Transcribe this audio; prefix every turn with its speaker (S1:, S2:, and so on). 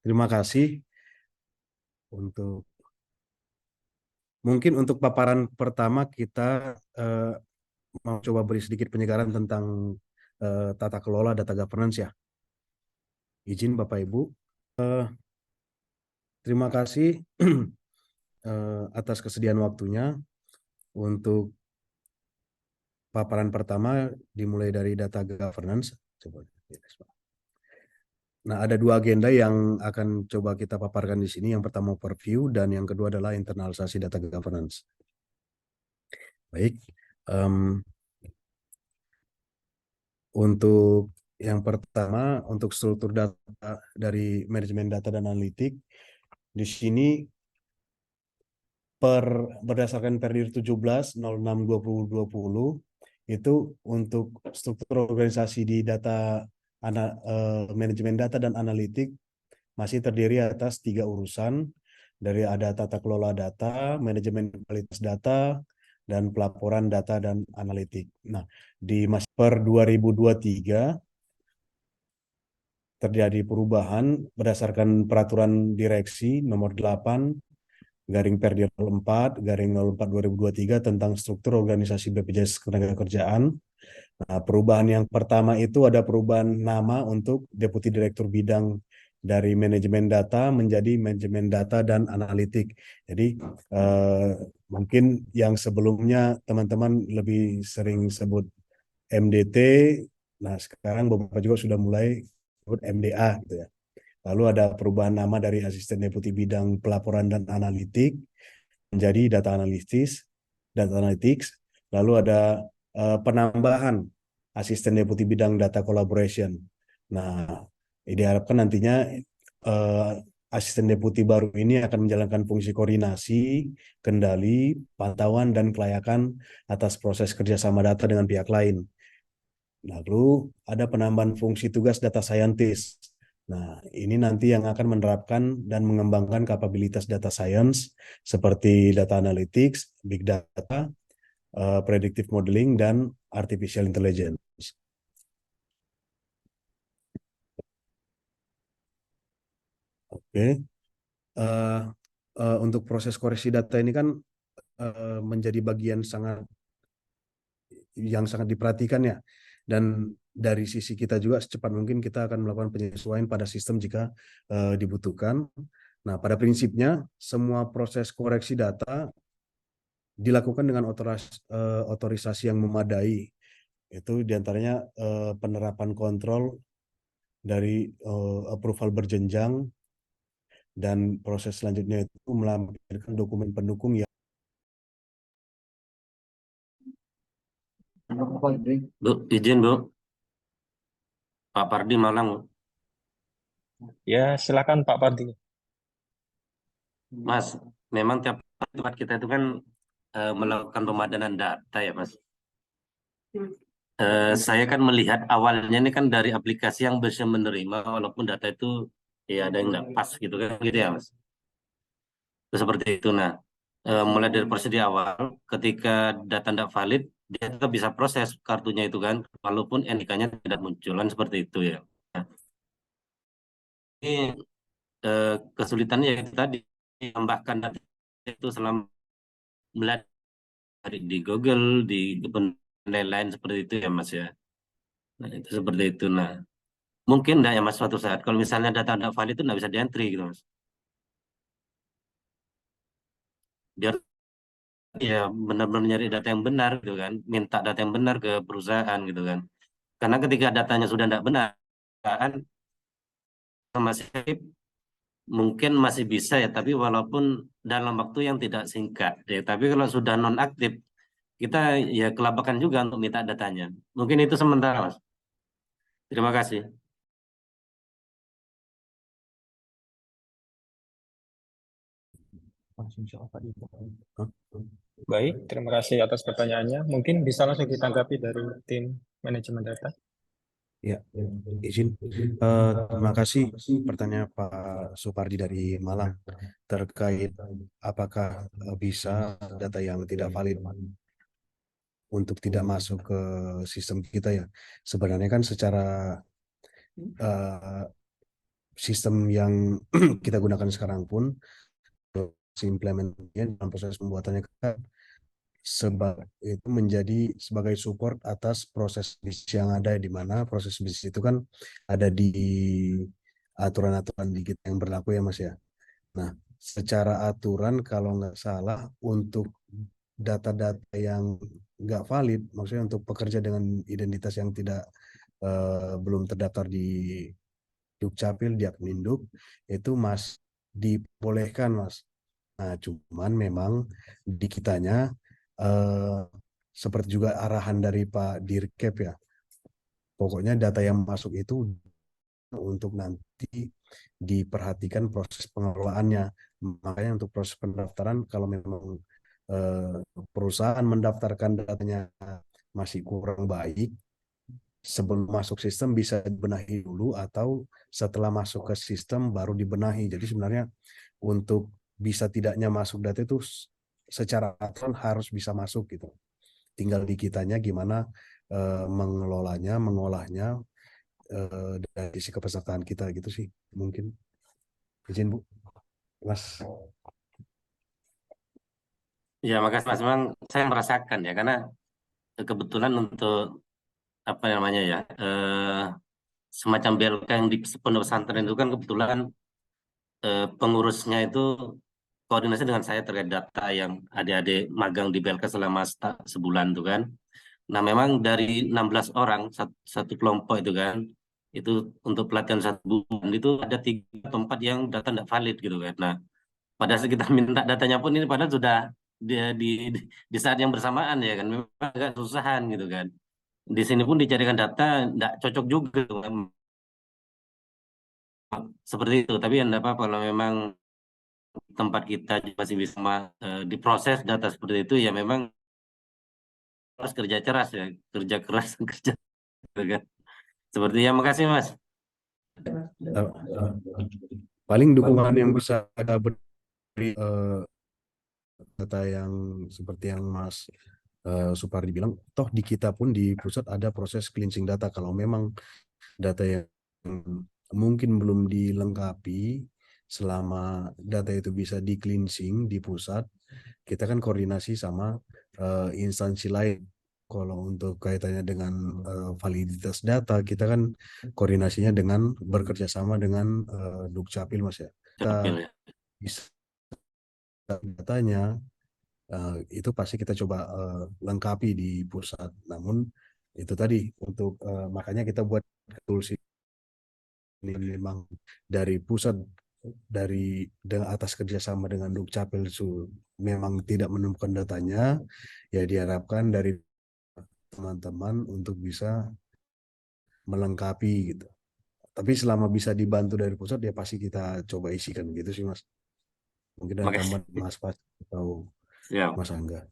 S1: Terima kasih untuk mungkin untuk paparan pertama kita mau coba beri sedikit penyegaran tentang tata kelola data governance ya. Izin Bapak Ibu. Terima kasih atas kesediaan waktunya untuk paparan pertama dimulai dari data governance. Coba. Nah, ada dua agenda yang akan coba kita paparkan di sini. Yang pertama overview dan yang kedua adalah internalisasi data governance. Baik, untuk yang pertama untuk struktur data dari manajemen data dan analitik di sini berdasarkan Perdir 17/06/2020 itu untuk struktur organisasi di data manajemen data dan analitik masih terdiri atas 3 urusan, dari ada tata kelola data, manajemen kualitas data, dan pelaporan data dan analitik. Nah, di per 2023 terjadi perubahan berdasarkan peraturan direksi nomor 8 garing Perdir 4 garing 04 2023 tentang struktur organisasi BPJS Ketenagakerjaan. Nah, perubahan yang pertama itu ada perubahan nama untuk Deputi Direktur Bidang dari manajemen data menjadi manajemen data dan analitik. Jadi mungkin yang sebelumnya teman-teman lebih sering sebut MDT, nah sekarang beberapa juga sudah mulai sebut MDA gitu ya. Lalu ada perubahan nama dari asisten deputi bidang pelaporan dan analitik menjadi data analytics. Lalu ada penambahan asisten deputi bidang data collaboration. Nah, diharapkan nantinya asisten deputi baru ini akan menjalankan fungsi koordinasi, kendali, pantauan, dan kelayakan atas proses kerjasama data dengan pihak lain. Lalu ada penambahan fungsi tugas data scientist. Nah, ini nanti yang akan menerapkan dan mengembangkan kapabilitas data science seperti data analytics, big data, predictive modeling, dan artificial intelligence. Oke, untuk proses koreksi data ini kan menjadi bagian yang sangat diperhatikan ya. Dan dari sisi kita juga secepat mungkin kita akan melakukan penyesuaian pada sistem jika dibutuhkan. Nah, pada prinsipnya semua proses koreksi data dilakukan dengan otorisasi yang memadai. Itu diantaranya penerapan kontrol dari approval berjenjang, dan proses selanjutnya itu melampirkan dokumen pendukung yang
S2: Bu, izin Bu, Pak Pardi Malang.
S3: Ya, silakan Pak Pardi.
S2: Mas, memang tiap tempat kita itu kan melakukan pemadanan data ya Mas. Saya kan melihat awalnya ini kan dari aplikasi yang bisa menerima walaupun data itu ya ada yang nggak pas gitu kan gitu ya Mas. Itu seperti itu. Nah, mulai dari proses di awal ketika data tidak valid dia tetap bisa proses kartunya itu kan walaupun NIK-nya tidak munculan seperti itu ya. Nah, ini kesulitannya itu tadi tambahkan data itu selama melihat di Google, di lain-lain seperti itu ya Mas ya. Nah, itu seperti itu. Nah, mungkin enggak ya Mas suatu saat kalau misalnya data tidak valid itu enggak bisa di-entry gitu Mas. Biar ya benar-benar nyari data yang benar gitu kan, minta data yang benar ke perusahaan gitu kan. Karena ketika datanya sudah tidak benar, perusahaan masih mungkin masih bisa ya, tapi walaupun dalam waktu yang tidak singkat. Ya, tapi kalau sudah nonaktif, kita ya kelabakan juga untuk minta datanya. Mungkin itu sementara Mas. Terima kasih.
S3: Baik, terima kasih atas pertanyaannya. Mungkin bisa langsung ditanggapi dari tim manajemen data.
S1: ya izin. Terima kasih pertanyaan Pak Supardi dari Malang terkait apakah bisa data yang tidak valid untuk tidak masuk ke sistem kita ya. Sebenarnya kan secara sistem yang kita gunakan sekarang pun implementasinya dalam proses pembuatannya kan itu menjadi sebagai support atas proses bisnis yang ada, di mana proses bisnis itu kan ada di aturan-aturan di kita yang berlaku ya Mas ya. Nah, secara aturan kalau nggak salah untuk data-data yang nggak valid, maksudnya untuk pekerja dengan identitas yang tidak belum terdaftar di Dukcapil, di Akminduk, itu Mas dibolehkan Mas. Nah, cuman memang di kitanya seperti juga arahan dari Pak Dirkep ya. Pokoknya data yang masuk itu untuk nanti diperhatikan proses pengelolaannya. Makanya untuk proses pendaftaran, kalau memang perusahaan mendaftarkan datanya masih kurang baik, sebelum masuk sistem bisa dibenahi dulu, atau setelah masuk ke sistem baru dibenahi. Jadi sebenarnya untuk bisa tidaknya masuk data itu secara aturan harus bisa masuk gitu. Tinggal di kitanya gimana mengelolanya, mengolahnya dari sisi kepesertaan kita gitu sih mungkin. Izin Bu, Mas.
S2: Ya, makasih Mas. Memang saya merasakan ya, karena kebetulan untuk apa namanya ya, semacam BLK yang di pondok pesantren itu kan kebetulan pengurusnya itu koordinasi dengan saya terkait data yang adik-adik magang di BLK selama sebulan itu kan. Nah, memang dari 16 orang satu kelompok itu kan, itu untuk pelatihan 1 bulan itu ada 3 tempat yang data tidak valid gitu kan. Nah, pada saat kita minta datanya pun ini padahal sudah di, di, di saat yang bersamaan ya kan, memang agak kesusahan gitu kan. Di sini pun dicarikan data tidak cocok juga kan. Seperti itu. Tapi ya enggak apa-apa kalau memang tempat kita masih bisa diproses data seperti itu, ya memang harus kerja keras ya, kerja keras, kerja gitu kan. Seperti ya, makasih Mas.
S1: Paling dukungan yang bisa ada beri data yang seperti yang Mas Supardi bilang, toh di kita pun di pusat ada proses cleansing data. Kalau memang data yang mungkin belum dilengkapi, selama data itu bisa di cleansing di pusat, kita kan koordinasi sama instansi lain. Kalau untuk kaitannya dengan validitas data, kita kan koordinasinya dengan bekerja sama dengan Dukcapil Mas ya.
S2: Capil
S1: Kita
S2: ya.
S1: bisa datanya itu pasti kita coba lengkapi di pusat. Namun itu tadi untuk makanya kita buat tools ini memang dari pusat, dari atas kerjasama dengan Dukcapil memang tidak menemukan datanya, ya diharapkan dari teman-teman untuk bisa melengkapi gitu. Tapi selama bisa dibantu dari pusat, ya pasti kita coba isikan gitu sih Mas. Mungkin ada
S2: Makasih.
S1: tambahan Mas Pas atau
S2: Ya.
S1: Mas Angga.